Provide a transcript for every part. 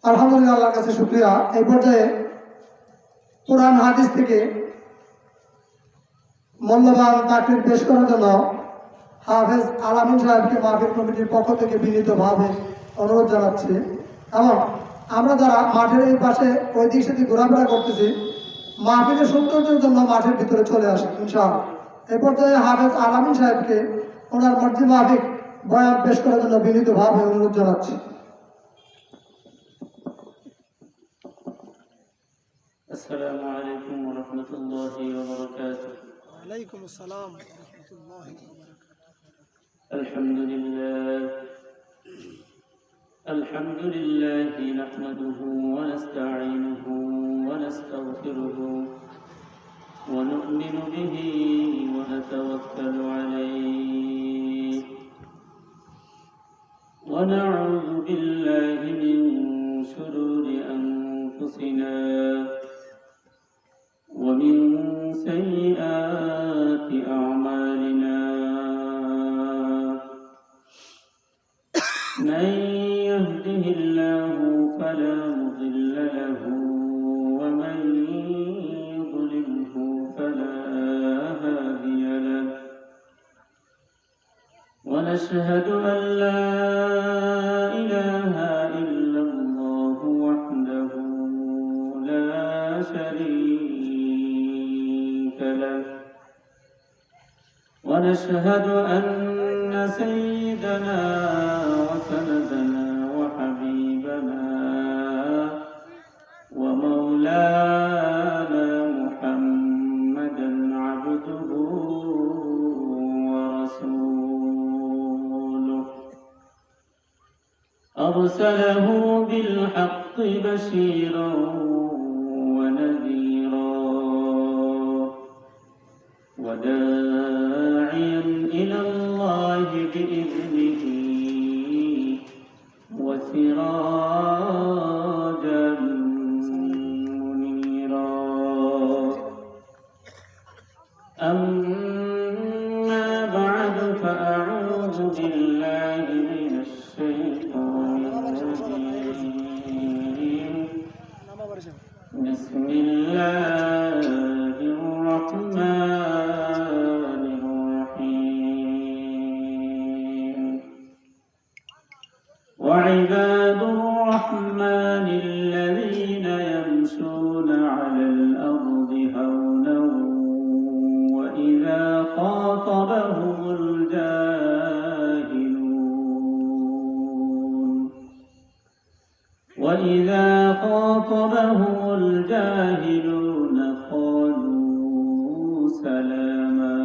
আলহামদুলিল্লাহ, আল্লাহর কাছে শুকরিয়া। এই পর্যায়ে কোরআন হাদিস থেকে মূল্যবান তাকরীর পেশ করার জন্য হাফেজ আলামিন সাহেবকে মাহফিল কমিটির পক্ষ থেকে বিনীতভাবে অনুরোধ জানাচ্ছি। এবং আমরা যারা মাঠের এই পাশে ওই দিক সেদিক ঘোরাফেরা করতেছি, মাহফিলের সৌন্দর্যের জন্য মাঠের ভিতরে চলে আসে ইনশাআল্লাহ। এই পর্যায়ে হাফেজ আলামিন সাহেবকে ওনার মর্জি মাফিক বয়ান পেশ করার জন্য বিনীতভাবে অনুরোধ জানাচ্ছি। السلام عليكم ورحمة الله وبركاته. وعليكم السلام ورحمة الله وبركاته. الحمد لله نحمده ونستعينه ونستغفره ونؤمن به ونتوكل عليه ونعوذ بالله من شرور أنفسنا ومن سيئات أعمالنا، من يهده الله فلا مضل له ومن يضلله فلا هادي له، ونشهد أن لا إله إلا الله وحده لا شريك له، ونشهد أن سيدنا وسندنا وحبيبنا ومولانا محمدا عبده ورسوله، أرسله بالحق بشيرا ونذيرا وداعيا إلى الله بإذنه وسراجا منيرا. أما بعد، فأعوذ بالله من الشيطان الرجيم. بسم الله الرحمن الرحيم. وعباد الرحمن الذين يمشون على الأرض هونا وإذا خاطبهم الجاهلون قالوا سلاما.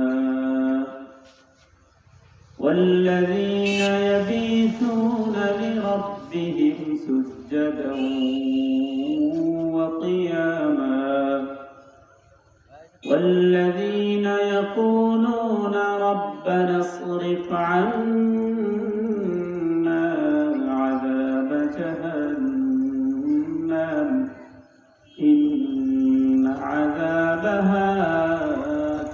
والذين يبيتون لربهم سجدا وقياما، والذين يقولون ربنا اصرف عنا عذاب جهنم إن عذابها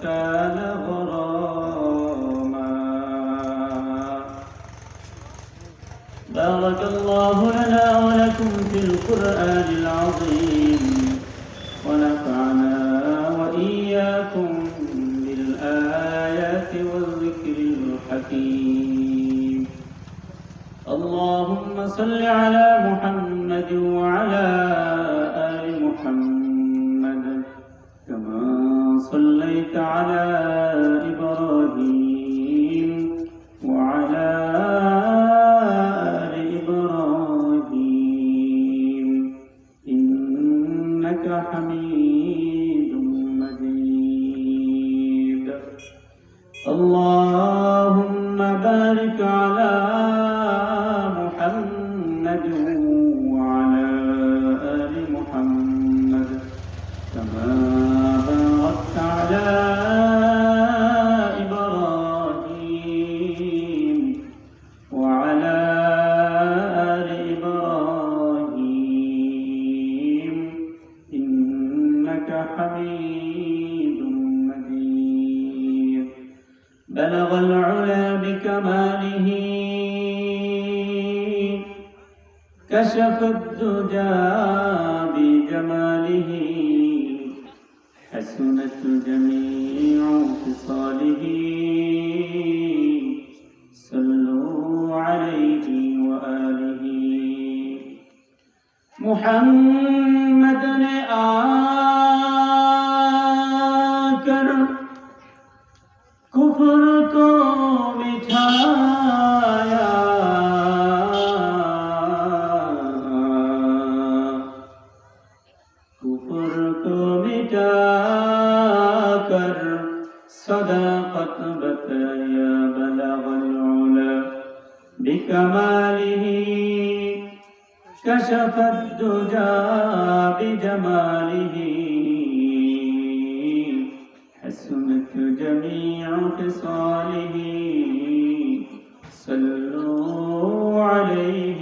كان غراما. بارك الله لنا ولكم في القرآن العظيم، ونفعنا وإياكم بالآيات والذكر الحكيم. اللهم صل على محمد وعلى آل محمد كما صليت على إبراهيم وعلى آل إبراهيم إنك حميد مجيد. اللهم بارك على محمد وعلى آل محمد كما باركت على إبراهيم وعلى آل إبراهيم إنك حميد مجيد. بلغ العلا بكماله كشف الدجى بجماله حسنت جميع خصاله صلوا عليه وآله محمد نے آکر کفر کو مٹھایا کفر کو مٹا کر صداقت بتایا بلغ العلا بکماله كشف الدجى بجماله حسنت جميع خصاله صلوا عليه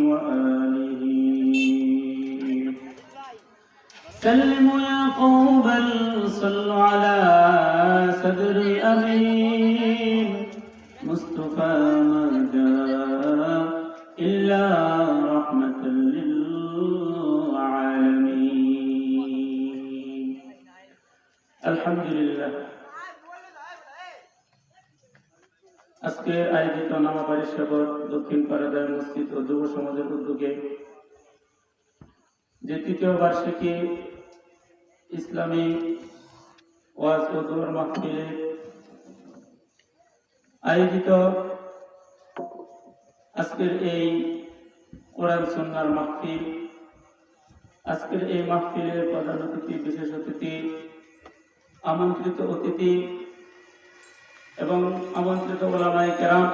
وآله سلموا يا قوم صلوا على صدر الأمين مصطفى ما جاء إلا رحمة للعالمين الحمد لله আজকে আয়োজিত নামাবাড়ি সেবক দক্ষিণ পাড়াদার মসজিদ ও যুব সমাজের উদ্যোগে যে তৃতীয় বার্ষিকী ইসলামী ওয়াজ ও দোয়ার মাহফিলে আয়োজিত আজকের এই কোরআন সুন্নাহর মাহফিল, আজকের এই মাহফিলের প্রধান অতিথি, বিশেষ অতিথি, আমন্ত্রিত অতিথি এবং আমন্ত্রিত উলামায়ে কেরাম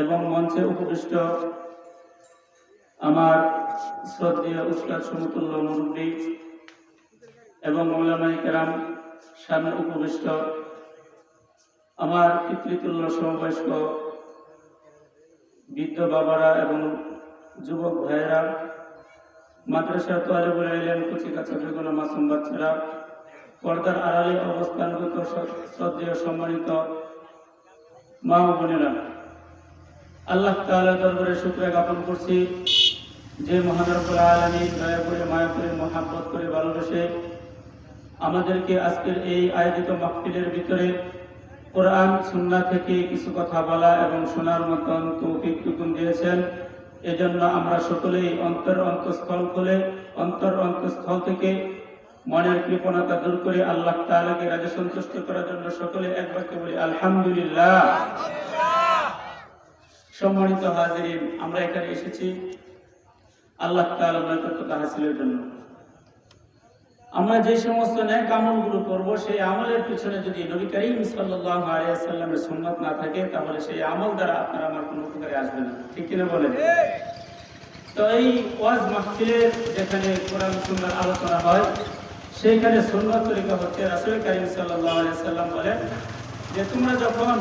এবং মঞ্চে উপবিষ্ট আমার শ্রদ্ধেয় উস্তাদ সমতুল্য মুরব্বী এবং উলামায়ে কেরাম, সামনে উপবিষ্ট আমার পিতৃতুল্য সমবয়স্ক বৃদ্ধ বাবারা এবং যুবক ভাইয়েরা, মাদ্রাসা তালিবুল ইলম, কচি কাঁচা বেগুনা মাসুম বাচ্চারা, পর্দার আড়ালে অবস্থানগত শ্রদ্ধেয় সম্মানিত মা ও বোনেরা, আল্লাহ তাআলার দরবারে শুকরিয়া জ্ঞাপন করছি যে মহান রব্বুল আলামিন দয়া করে, মায়া করে, মহব্বত করে, ভালোবেসে আমাদেরকে আজকের এই আয়োজিত মাহফিলের ভিতরে কোরআন সুন্নাহ থেকে কিছু কথা বলা এবং শোনার মতন তৌফিক টুকুন দিয়েছেন। এজন্য আমরা সকলেই অন্তরস্থল থেকে মনের কৃপণতা দূর করে আল্লাহ তাআলাকে রাজি সন্তুষ্ট করার জন্য সকলে এক বাক্যে বলি আলহামদুলিল্লাহ। সম্মানিত হাজিরিন, আমরা এখানে এসেছি আল্লাহ তাআলার নৈকট্যতা হাসিলের জন্য। আমরা যে সমস্ত নেক আমলগুলো করব, সেই আমলের পিছনে যদি নবী করিম সাল্লাল্লাহু আলাইহি ওয়াসাল্লামের সুন্নাত না থাকে, তাহলে সেই আমল দ্বারা আপনার আমার কোনো উপকারে আসবে না। ঠিক কিনা বলেন? তো এই ওয়াজ মাহফিলের যেখানে কোরআন সুন্নাহর আলোচনা হয়, সেইখানে সুন্নাত তরিকা হচ্ছে রাসূল করিম সাল্লাল্লাহু আলাইহি ওয়াসাল্লাম বলেন যে তোমরা যখন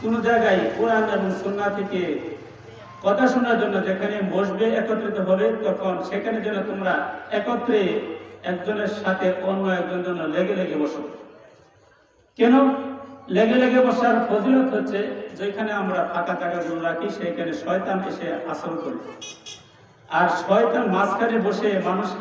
কোনো জায়গায় কোরআন এবং সুন্নাহ থেকে কথা শোনার জন্য যেখানে বসবে, একত্রিত হবে, তখন সেখানে যেন তোমরা একত্রে একজনের সাথে অন্য একজন যেন লেগে লেগে বসো। কেন লেগে লেগে বসার ফজিলত হচ্ছে, যেখানে আমরা ফাঁকা জায়গাগুলো রাখি সেখানে শয়তান এসে আসর করে, আর শয়তান মাঝখানে বসে মানুষকে